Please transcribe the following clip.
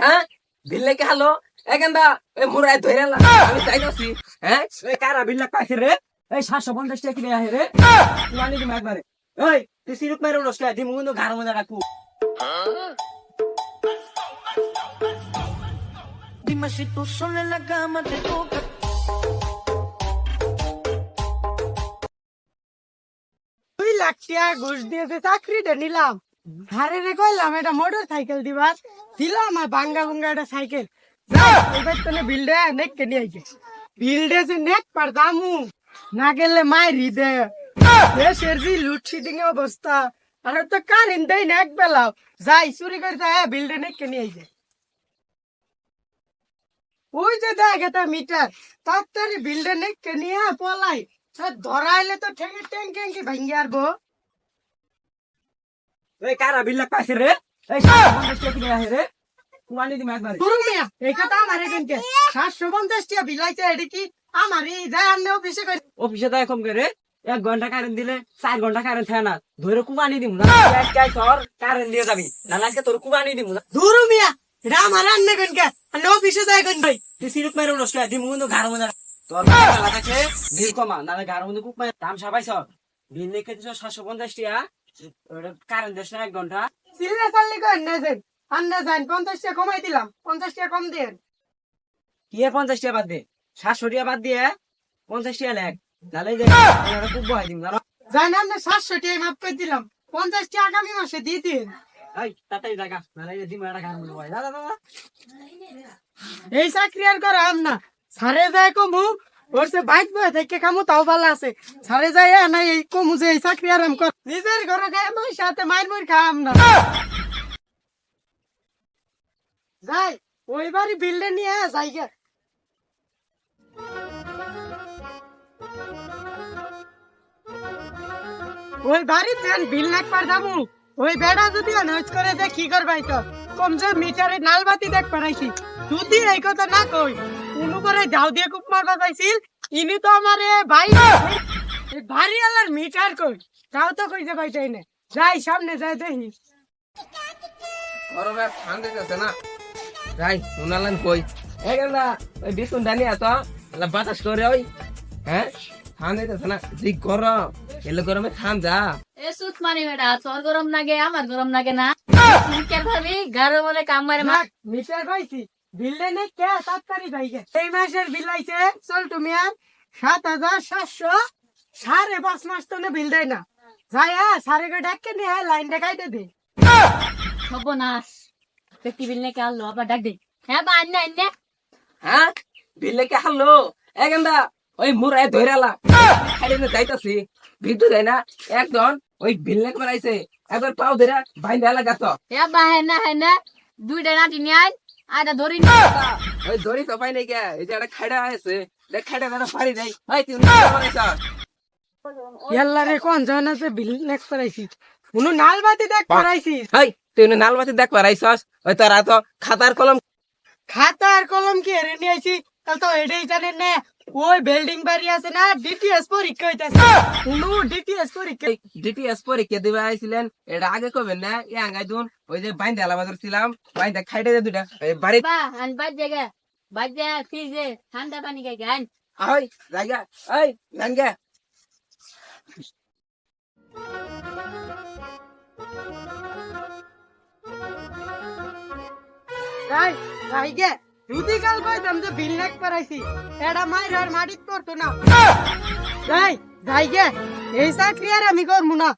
হ্যাঁ বিল্লে কে হালো এখানটা ওই মুরাই ধরে আমি চাইতাছি হ্যাঁ এই কারা বিল্লাক পাইছে রে এই 750 টাকা কিনে আহে রে মানি দিম একবারে এই তুই সিরুক মেরে উড়সলা দিমু কিন্তু ঘাড় মধ্যে রাখু Dime si tú sola en la cama te toca. তুই লাখিয়া ঘুষ দিয়েছে চাকরিটা নিলাম ধারে রে কইলাম এটা মোটর সাইকেল দিবার দিল আমার ভাঙ্গা ভাঙ্গা একটা সাইকেল এবার তো বিল্ডে নেক কে নিয়ে আইছে বিল্ডে যে নেক পার দামু না গেলে মাইরি দে দেশের যে লুটশিটিং অবস্থা আর তো কারেন দেই না এক বেলাও যাই চুরি করে যায় বিল্ডে নেক কে নিয়ে আইছে ওই যে দেখ এটা মিটার তাড়াতাড়ি বিল্ডে নেক কে নিয়ে পলাই ধরাইলে তো ঠেঙ্গে ট্যাঙ্কি ভাঙ্গি আরবো এই কারা বিল্লাক পাইছে রে এই 750 টাকা কিনে আহে রে মানি দিম একবারে ধরুন মিয়া এই কথা আমার এখানকে 750 টাকা বিলাইছে এটা কি আমার এই যায় আমি অফিসে করি অফিসে তাই কম করে 1 ঘন্টা কারেন্ট দিলে 4 ঘন্টা কারেন্ট থাকে না ধরে কুমানি দিমু না কাই তোর কারেন্ট দিয়ে যাবি না আজকে তোর কুমানি দিমু না ধরুন মিয়া এটা আমার আন্নে কেনকে আমি অফিসে যাই কেন ভাই তুই সিরুক মেরে উড়সলা দিমু কিন্তু ঘাড় মধ্যে তোর লাগা থাকে বিল কমা না ঘাড় মধ্যে কুক মার দাম সাবাইছ বিল লিখে দিছ 750 টাকা ওটা কারেন্ট দেশ না 1 ঘন্টা সিলে চাললে কই না যান আন্না যান 50 টাকা কমাই দিলাম 50 টাকা কম দেন কি 50 টাকা বাদ দে 700 টাকা বাদ দিয়ে 50 টাকা লেখ নালে যে খুব বহাই দিম না যান আন্না 700 টাকা মাফ করে দিলাম 50 টাকা আগামী মাসে দিয়ে দিন এই তাড়াতাড়ি জায়গা নালে যে দিম একটা ঘাড় মধ্যে বহাই দাদা দাদা এই চাকরি আর করাম না সারে যায় কমু ওর সে বাইক বয়ে থেকে কামু তাও ভালো আছে সারে যায় না এই কমু যে এই চাকরি আরাম কর নিজের ঘরে গায়ে আমার সাথে মাইর মুর খাম না যাই ওই বাড়ি বিল্ডে নিয়ে যাই গে ওই বাড়ি দেন বিল নাক পার দামু ওই বেড়া যদি অনজ করে দে কি করবাই তো কম যে মিটারে নাল বাতি দেখ পারাইছি যদি এই কথা না কই উনু করে যাও দিয়ে কুপ মারবা পাইছিল ইনি তো আমারে ভাই এই বাড়ি আলার মিটার কই তাও তো কইতে পাইতাই না যাই সামনে যাই দেখি গরমে ঠান্ডা দিতেছে না যাই উনালান কই এখানটা ওই বিস্কুট দানি এত বাতাস করে ওই হ্যাঁ ঠান্ডা দিতেছে না যে গরম এলে গরমে ঠান্ডা এ সুত মানে বেটা তোর গরম লাগে আমার গরম লাগে না কে ভাবি গারো বলে কাম মারে মা মিটার পাইছি বিল্ডে নেই কে তাড়াতাড়ি যাই গে এই মাসের বিল আইছে চল তুমি আর 7,700 5.5 মাস তো না বিল দেয় না যাই সাড়ে গো ডাক কে নিয়ে লাইন দেখাইতে দে সর্বনাশ ব্যক্তি বিল নে কাল লো আবার ডাক দে হ্যাঁ বা আন্না আন্না হ্যাঁ বিল্লে কে হালো এখানটা ওই মুরাই ধরে খাইলে যাইতাছি বিদ্যুৎ দেয় না একদম ওই বিল্লে করাইছে একবার পাও ধরে বাইন্দা লাগাত হ্যাঁ বা হ্যাঁ না দুইটা নাটি নিয়ে আটা ধরি না ওই দড়ি তো পাই নাই কে এই যে একটা খাইডা আছে দেখ খাইডা না পারি নাই ভাই তুই বানাইছ ইয়াল্লা রে কোন জানাতে বিল নেক্সট করাইছি উনো নাল বাতি দেখ করাইছি হাই তুই নালবাতি দেখ পারাইছস ওই তোরা তো খাতার কলম খাতা আর কলম কি এনে নিয়ে আইছি তাহলে তো এটাই জানেন না ওই বিল্ডিং বাড়ি আছে না ডিটিএস পরীক্ষা হইতাছে উনো ডিটিএস পরীক্ষা ডিটিএস পরীক্ষা দিবে আইছিলেন এটা আগে কবেন না এ আঙ্গাই দুন ওই যে বাইন্দা আলাবাজার ছিলাম বাইন্দা খাইডা দে দুইটা এই বাড়ি বা আন বাদ জায়গা বাদ যা ফ্রিজে ঠান্ডা পানি খাই গান ওই জায়গা ওই নানগা যাই যাই গে যদি কাল কইতাম যে বিল নেক করাইছি এটা মাইর আর মাটিত করতো না যাই যাই গে এই চাকরি আর আমি করবো না